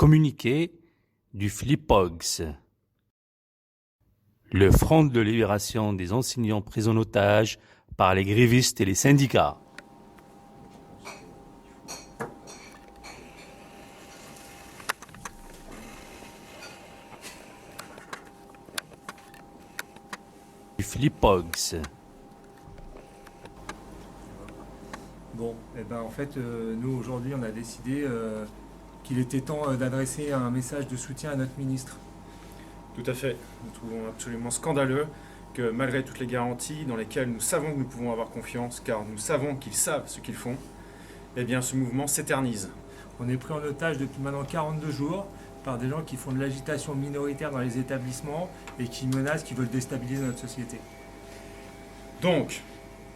Communiqué du FLIPOGS. Le Front de libération des enseignants pris en otage par les grévistes et les syndicats. Du FLIPOGS. Bon, en fait, nous aujourd'hui, on a décidé qu'il était temps d'adresser un message de soutien à notre ministre. Tout à fait. Nous trouvons absolument scandaleux que malgré toutes les garanties dans lesquelles nous savons que nous pouvons avoir confiance, car nous savons qu'ils savent ce qu'ils font, eh bien ce mouvement s'éternise. On est pris en otage depuis maintenant 42 jours par des gens qui font de l'agitation minoritaire dans les établissements et qui menacent, qui veulent déstabiliser notre société. Donc,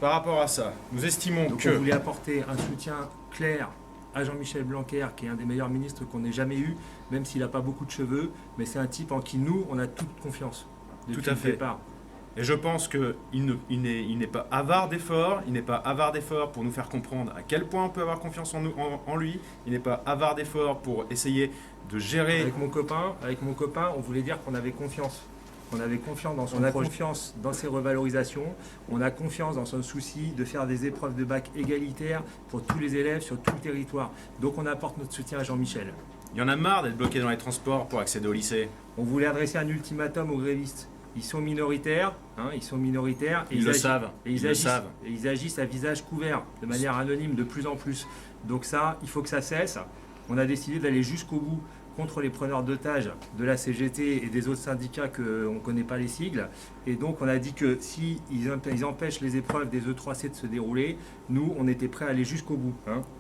par rapport à ça, nous estimons Donc que... on voulait apporter un soutien clair à Jean-Michel Blanquer, qui est un des meilleurs ministres qu'on ait jamais eu, même s'il n'a pas beaucoup de cheveux, mais c'est un type en qui nous, on a toute confiance. Tout à fait. Et je pense qu'il n'est pas avare d'efforts, il n'est pas avare d'efforts pour nous faire comprendre à quel point on peut avoir confiance en lui, il n'est pas avare d'efforts pour essayer de gérer... Avec mon copain, on voulait dire qu'on avait confiance. On avait confiance dans son projet. Confiance dans ses revalorisations, on a confiance dans son souci de faire des épreuves de bac égalitaires pour tous les élèves sur tout le territoire. Donc on apporte notre soutien à Jean-Michel. Il y en a marre d'être bloqué dans les transports pour accéder au lycée. On voulait adresser un ultimatum aux grévistes. Ils sont minoritaires, et ils le savent. Et ils agissent à visage couvert, de manière anonyme de plus en plus. Donc ça, il faut que ça cesse. On a décidé d'aller jusqu'au bout contre les preneurs d'otages de la CGT et des autres syndicats qu'on ne connaît pas les sigles. Et donc on a dit que si ils empêchent les épreuves des E3C de se dérouler, nous, on était prêts à aller jusqu'au bout.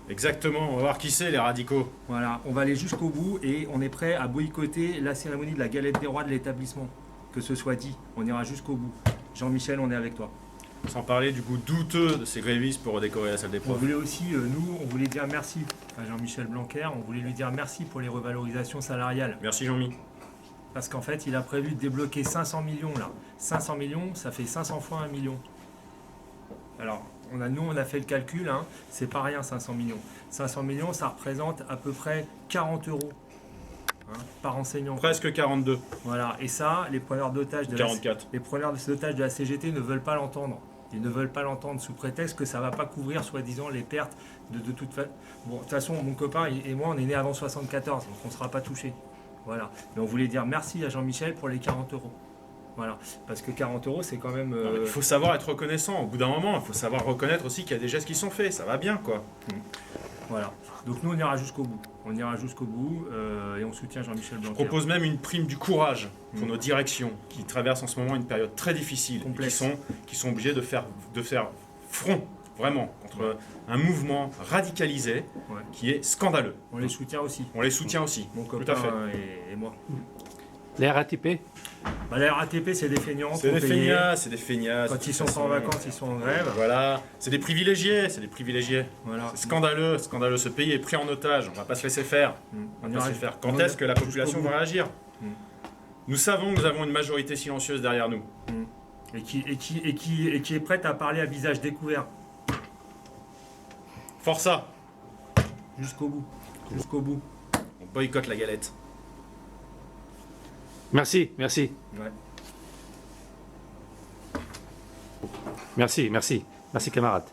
Exactement, on va voir qui c'est les radicaux. Voilà, on va aller jusqu'au bout et on est prêt à boycotter la cérémonie de la galette des rois de l'établissement. Que ce soit dit, on ira jusqu'au bout. Jean-Michel, on est avec toi. Sans parler du goût douteux de ces grévistes pour redécorer la salle des profs. On voulait aussi, nous, on voulait dire merci à Jean-Michel Blanquer, on voulait lui dire merci pour les revalorisations salariales. Merci Jean-Mi. Parce qu'en fait, il a prévu de débloquer 500 millions là. 500 millions, ça fait 500 fois 1 million. Alors, on a fait le calcul, c'est pas rien 500 millions. 500 millions, ça représente à peu près 40 euros. Par enseignant. Presque 42. Voilà, et ça, les preneurs d'otages de 44. Les preneurs d'otages de la CGT ne veulent pas l'entendre. Ils ne veulent pas l'entendre sous prétexte que ça ne va pas couvrir, soi-disant, les pertes de toute façon. Bon, de toute façon, mon copain et moi, on est nés avant 74, donc on ne sera pas touchés. Voilà. Mais on voulait dire merci à Jean-Michel pour les 40 euros. Voilà. Parce que 40 euros, c'est quand même... Il faut savoir être reconnaissant. Au bout d'un moment, il faut savoir reconnaître aussi qu'il y a des gestes qui sont faits. Ça va bien, quoi. Voilà. Donc nous, on ira jusqu'au bout. On ira jusqu'au bout et on soutient Jean-Michel Blanquer. Je propose même une prime du courage pour nos directions qui traversent en ce moment une période très difficile. Qui sont obligées de faire front, vraiment, contre un mouvement radicalisé qui est scandaleux. On les soutient aussi. Mon copain tout à fait. Et moi. Les RATP La RATP, c'est des feignants. C'est des feignasses. Quand ils sont pas en vacances, ils sont en grève. Voilà, c'est des privilégiés. Voilà. C'est scandaleux. Ce pays est pris en otage. On va pas se laisser faire. Quand est-ce que la population va réagir Nous savons que nous avons une majorité silencieuse derrière nous. Et qui est prête à parler à visage découvert. Força. Jusqu'au bout. On boycotte la galette. Merci. Ouais. Merci, camarade.